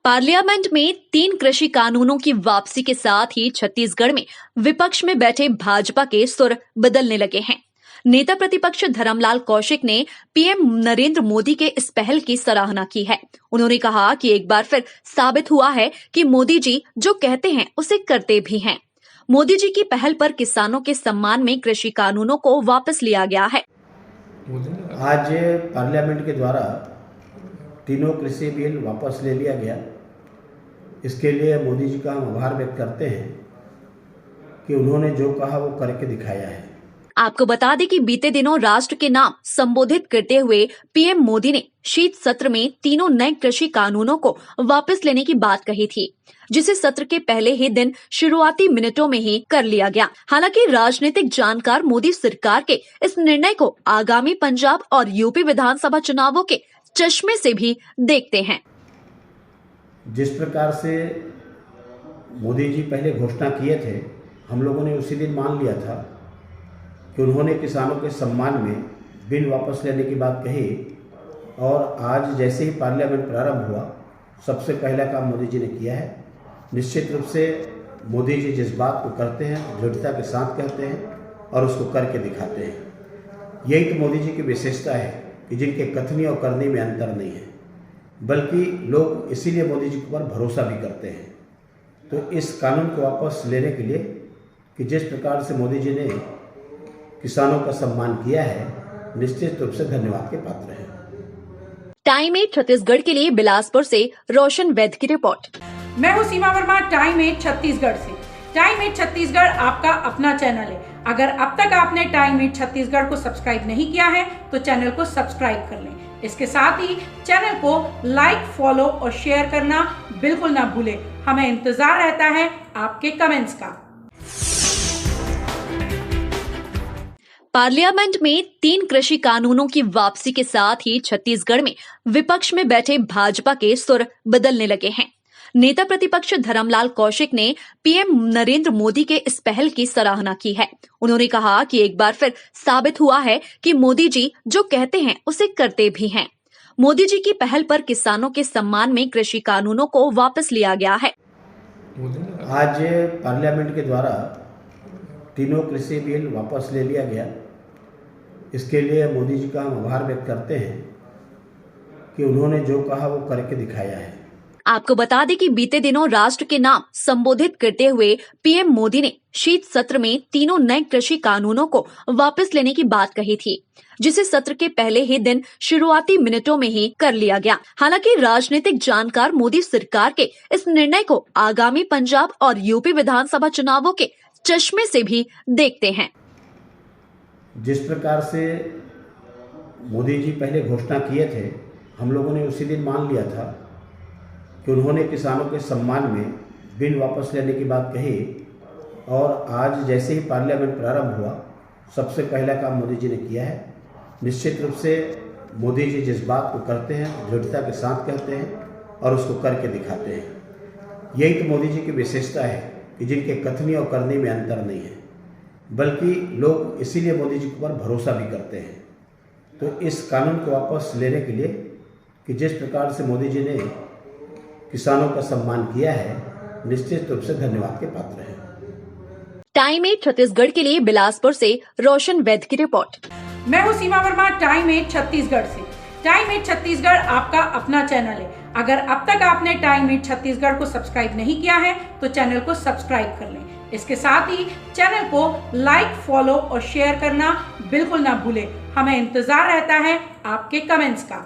Parliament में 3 कृषि कानूनों की वापसी के साथ ही छत्तीसगढ़ में विपक्ष में बैठे भाजपा के सुर बदलने लगे हैं। नेता प्रतिपक्ष धरमलाल कौशिक ने पीएम नरेंद्र मोदी के इस पहल की सराहना की है। उन्होंने कहा कि एक बार फिर साबित हुआ है कि मोदी जी जो कहते हैं उसे करते भी हैं। मोदी जी की पहल पर किसानों के सम्मान में कृषि कानूनों को वापस लिया गया है। आज पार्लियामेंट के द्वारा तीनों कृषि बिल वापस ले लिया गया। इसके लिए मोदी जी का हम आभार व्यक्त करते हैं कि उन्होंने जो कहा वो करके दिखाया है। आपको बता दें कि बीते दिनों राष्ट्र के नाम संबोधित करते हुए पीएम मोदी ने शीत सत्र में तीनों नए कृषि कानूनों को वापस लेने की बात कही थी, जिसे सत्र के पहले ही दिन शुरुआती मिनटों में ही कर लिया गया। हालांकि राजनीतिक जानकार मोदी सरकार के इस निर्णय को आगामी पंजाब और यूपी विधानसभा चुनावों के चश्मे से भी देखते हैं। जिस प्रकार से मोदी जी पहले घोषणा किए थे, हम लोगों ने उसी दिन मान लिया था कि उन्होंने किसानों के सम्मान में बिल वापस लेने की बात कही। और आज जैसे ही पार्लियामेंट प्रारंभ हुआ, सबसे पहला काम मोदी जी ने किया है। निश्चित रूप से मोदी जी जिस बात को करते हैं दृढ़ता के साथ कहते हैं और उसको करके दिखाते हैं। यही तो मोदी जी की विशेषता है कि जिनके कथनी और करनी में अंतर नहीं है, बल्कि लोग इसीलिए मोदी जी के ऊपर भरोसा भी करते हैं। तो इस कानून को वापस लेने के लिए कि जिस प्रकार से मोदी जी ने किसानों का सम्मान किया है, निश्चित रूप से धन्यवाद के पात्र हैं। टाइम 8 छत्तीसगढ़ के लिए बिलासपुर से रोशन वैद्य की रिपोर्ट। मैं हूं सीमा वर्मा, टाइम 8 छत्तीसगढ़ से। टाइम 8 छत्तीसगढ़ आपका अपना चैनल है। अगर अब तक आपने टाइम 8 छत्तीसगढ़ को सब्सक्राइब नहीं किया है तो चैनल को सब्सक्राइब कर लें। इसके साथ ही चैनल को लाइक, फॉलो और शेयर करना बिल्कुल ना भूलें। हमें इंतजार रहता है आपके कमेंट्स का। पार्लियामेंट में 3 कृषि कानूनों की वापसी के साथ ही छत्तीसगढ़ में विपक्ष में बैठे भाजपा के सुर बदलने लगे हैं। नेता प्रतिपक्ष धरमलाल कौशिक ने पीएम नरेंद्र मोदी के इस पहल की सराहना की है। उन्होंने कहा कि एक बार फिर साबित हुआ है कि मोदी जी जो कहते हैं उसे करते भी हैं। मोदी जी की पहल पर किसानों के सम्मान में कृषि कानूनों को वापस लिया गया है। आज पार्लियामेंट के द्वारा तीनों कृषि बिल वापस ले लिया गया। इसके लिए मोदी जी का हम आभार व्यक्त करते हैं कि उन्होंने जो कहा वो करके दिखाया है। आपको बता दें कि बीते दिनों राष्ट्र के नाम संबोधित करते हुए पीएम मोदी ने शीत सत्र में तीनों नए कृषि कानूनों को वापस लेने की बात कही थी, जिसे सत्र के पहले ही दिन शुरुआती मिनटों में ही कर लिया गया। हालांकि राजनीतिक जानकार मोदी सरकार के इस निर्णय को आगामी पंजाब और यूपी विधानसभा चुनावों के चश्मे से भी देखते हैं। जिस प्रकार से मोदी जी पहले घोषणा किए थे, हम लोगों ने उसी दिन मान लिया था कि उन्होंने किसानों के सम्मान में बिल वापस लेने की बात कही। और आज जैसे ही पार्लियामेंट प्रारंभ हुआ, सबसे पहला काम मोदी जी ने किया है। निश्चित रूप से मोदी जी जिस बात को करते हैं दृढ़ता के साथ कहते हैं और उसको करके दिखाते हैं। यही तो मोदी जी की विशेषता है कि जिनके कथनी और करनी में अंतर नहीं है, बल्कि लोग इसीलिए मोदी जी के ऊपर भरोसा भी करते हैं। तो इस कानून को वापस लेने के लिए कि जिस प्रकार से मोदी जी ने किसानों का सम्मान किया है, निश्चित रूप से धन्यवाद के पात्र हैं। टाइम 8 छत्तीसगढ़ के लिए बिलासपुर से रोशन वैद्य की रिपोर्ट। मैं हूं सीमा वर्मा, टाइम 8 छत्तीसगढ़ से। टाइम 8 छत्तीसगढ़ आपका अपना चैनल है। अगर अब तक आपने टाइम 8 छत्तीसगढ़ को सब्सक्राइब नहीं किया है तो चैनल को सब्सक्राइब कर लें। इसके साथ ही चैनल को लाइक, फॉलो और शेयर करना बिल्कुल ना भूलें। हमें इंतजार रहता है आपके कमेंट्स का।